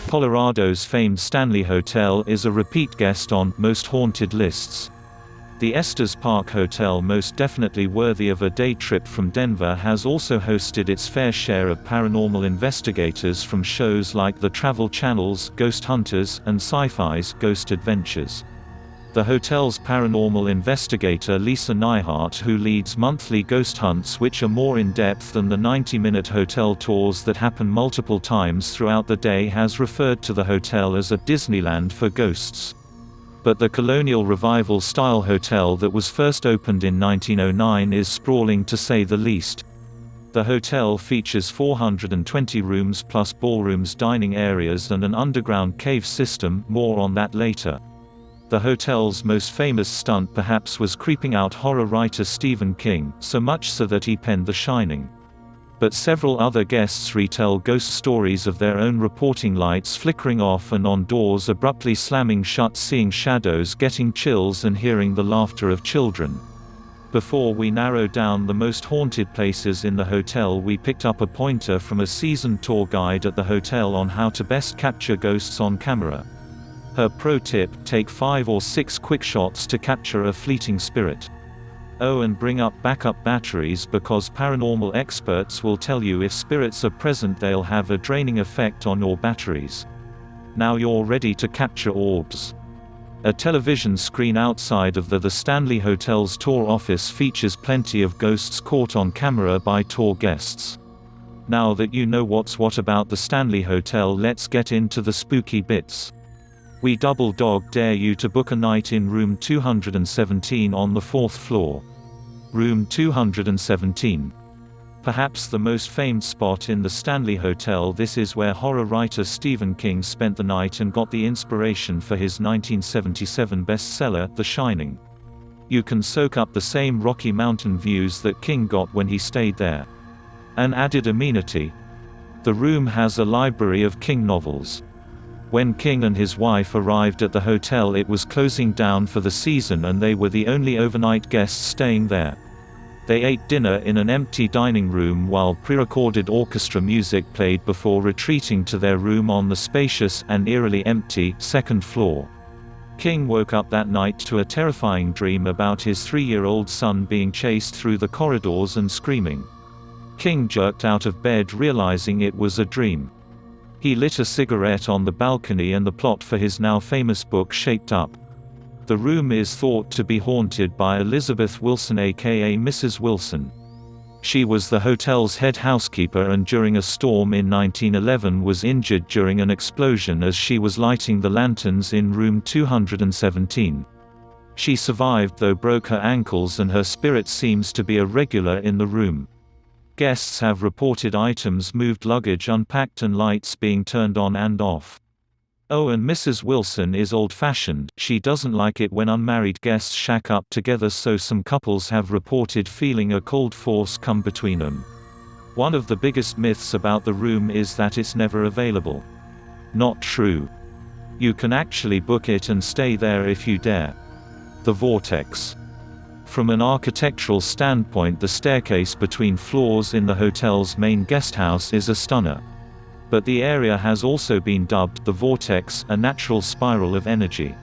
Colorado's famed Stanley Hotel is a repeat guest on Most Haunted lists. The Estes Park Hotel, most definitely worthy of a day trip from Denver, has also hosted its fair share of paranormal investigators from shows like the Travel Channel's Ghost Hunters and Sci-Fi's Ghost Adventures. The hotel's paranormal investigator Lisa Neihart, who leads monthly ghost hunts which are more in-depth than the 90-minute hotel tours that happen multiple times throughout the day, has referred to the hotel as a Disneyland for ghosts. But the colonial revival-style hotel that was first opened in 1909 is sprawling, to say the least. The hotel features 420 rooms plus ballrooms, dining areas and an underground cave system, more on that later. The hotel's most famous stunt perhaps was creeping out horror writer Stephen King, so much so that he penned The Shining. But several other guests retell ghost stories of their own, reporting lights flickering off and on, doors abruptly slamming shut, seeing shadows, getting chills and hearing the laughter of children. Before we narrow down the most haunted places in the hotel, we picked up a pointer from a seasoned tour guide at the hotel on how to best capture ghosts on camera. Her pro tip: take 5 or 6 quick shots to capture a fleeting spirit. Oh, and bring up backup batteries, because paranormal experts will tell you if spirits are present they'll have a draining effect on your batteries. Now you're ready to capture orbs. A television screen outside of the Stanley Hotel's tour office features plenty of ghosts caught on camera by tour guests. Now that you know what's what about the Stanley Hotel, let's get into the spooky bits. We double dog dare you to book a night in room 217 on the 4th floor. Room 217. Perhaps the most famed spot in the Stanley Hotel, this is where horror writer Stephen King spent the night and got the inspiration for his 1977 bestseller, The Shining. You can soak up the same Rocky Mountain views that King got when he stayed there. An added amenity: the room has a library of King novels. When King and his wife arrived at the hotel, it was closing down for the season and they were the only overnight guests staying there. They ate dinner in an empty dining room while pre-recorded orchestra music played before retreating to their room on the spacious and eerily empty 2nd floor. King woke up that night to a terrifying dream about his 3-year-old son being chased through the corridors and screaming. King jerked out of bed realizing it was a dream. He lit a cigarette on the balcony and the plot for his now famous book shaped up. The room is thought to be haunted by Elizabeth Wilson, aka Mrs. Wilson. She was the hotel's head housekeeper and during a storm in 1911 was injured during an explosion as she was lighting the lanterns in room 217. She survived, though broke her ankles, and her spirit seems to be a regular in the room. Guests have reported items moved, luggage unpacked and lights being turned on and off. Oh, and Mrs. Wilson is old-fashioned. She doesn't like it when unmarried guests shack up together, so some couples have reported feeling a cold force come between them. One of the biggest myths about the room is that it's never available. Not true. You can actually book it and stay there if you dare. The Vortex. From an architectural standpoint, the staircase between floors in the hotel's main guesthouse is a stunner. But the area has also been dubbed the Vortex, a natural spiral of energy.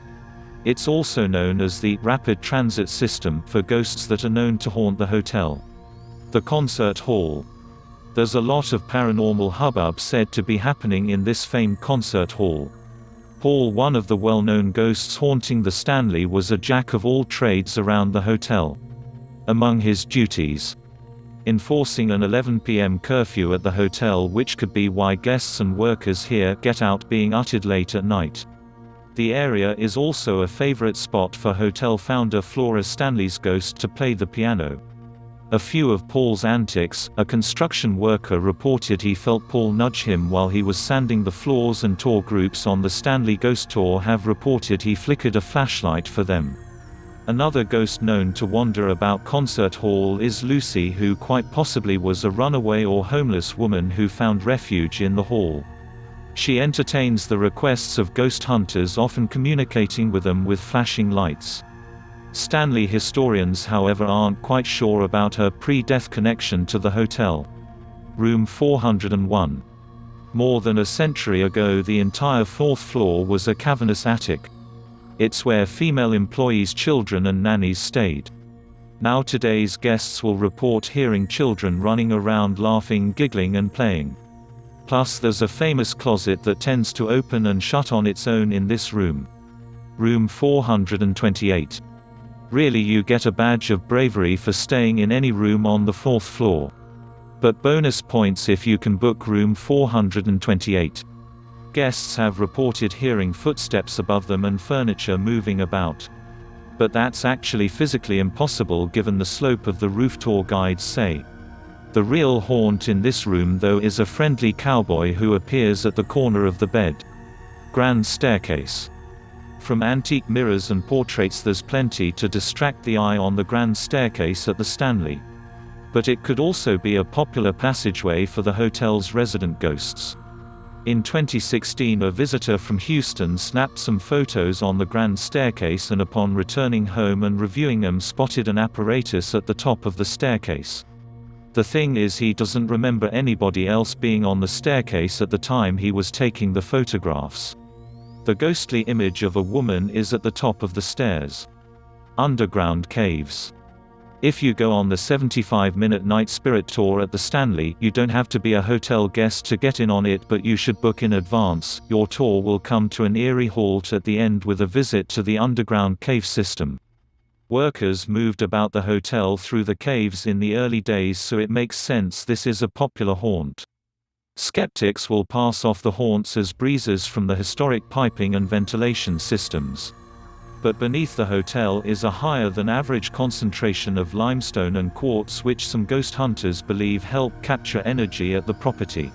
It's also known as the rapid transit system for ghosts that are known to haunt the hotel. The concert hall. There's a lot of paranormal hubbub said to be happening in this famed concert hall. Paul, one of the well-known ghosts haunting the Stanley, was a jack of all trades around the hotel. Among his duties, enforcing an 11 p.m. curfew at the hotel, which could be why guests and workers hear "get out" being uttered late at night. The area is also a favorite spot for hotel founder Flora Stanley's ghost to play the piano. A few of Paul's antics: a construction worker reported he felt Paul nudge him while he was sanding the floors, and tour groups on the Stanley Ghost Tour have reported he flickered a flashlight for them. Another ghost known to wander about Concert Hall is Lucy, who quite possibly was a runaway or homeless woman who found refuge in the hall. She entertains the requests of ghost hunters, often communicating with them with flashing lights. Stanley historians, however, aren't quite sure about her pre-death connection to the hotel. Room 401. More than a century ago, the entire fourth floor was a cavernous attic. It's where female employees' children and nannies stayed. Now today's guests will report hearing children running around laughing, giggling and playing. Plus there's a famous closet that tends to open and shut on its own in this room. Room 428. Really, you get a badge of bravery for staying in any room on the fourth floor. But bonus points if you can book room 428. Guests have reported hearing footsteps above them and furniture moving about. But that's actually physically impossible given the slope of the roof, tour guides say. The real haunt in this room though is a friendly cowboy who appears at the corner of the bed. Grand staircase. From antique mirrors and portraits there's plenty to distract the eye on the grand staircase at the Stanley. But it could also be a popular passageway for the hotel's resident ghosts. In 2016, a visitor from Houston snapped some photos on the grand staircase and upon returning home and reviewing them spotted an apparatus at the top of the staircase. The thing is, he doesn't remember anybody else being on the staircase at the time he was taking the photographs. The ghostly image of a woman is at the top of the stairs. Underground caves. If you go on the 75-minute night spirit tour at the Stanley, you don't have to be a hotel guest to get in on it, but you should book in advance. Your tour will come to an eerie halt at the end with a visit to the underground cave system. Workers moved about the hotel through the caves in the early days, so it makes sense this is a popular haunt. Skeptics will pass off the haunts as breezes from the historic piping and ventilation systems. But beneath the hotel is a higher than average concentration of limestone and quartz, which some ghost hunters believe help capture energy at the property.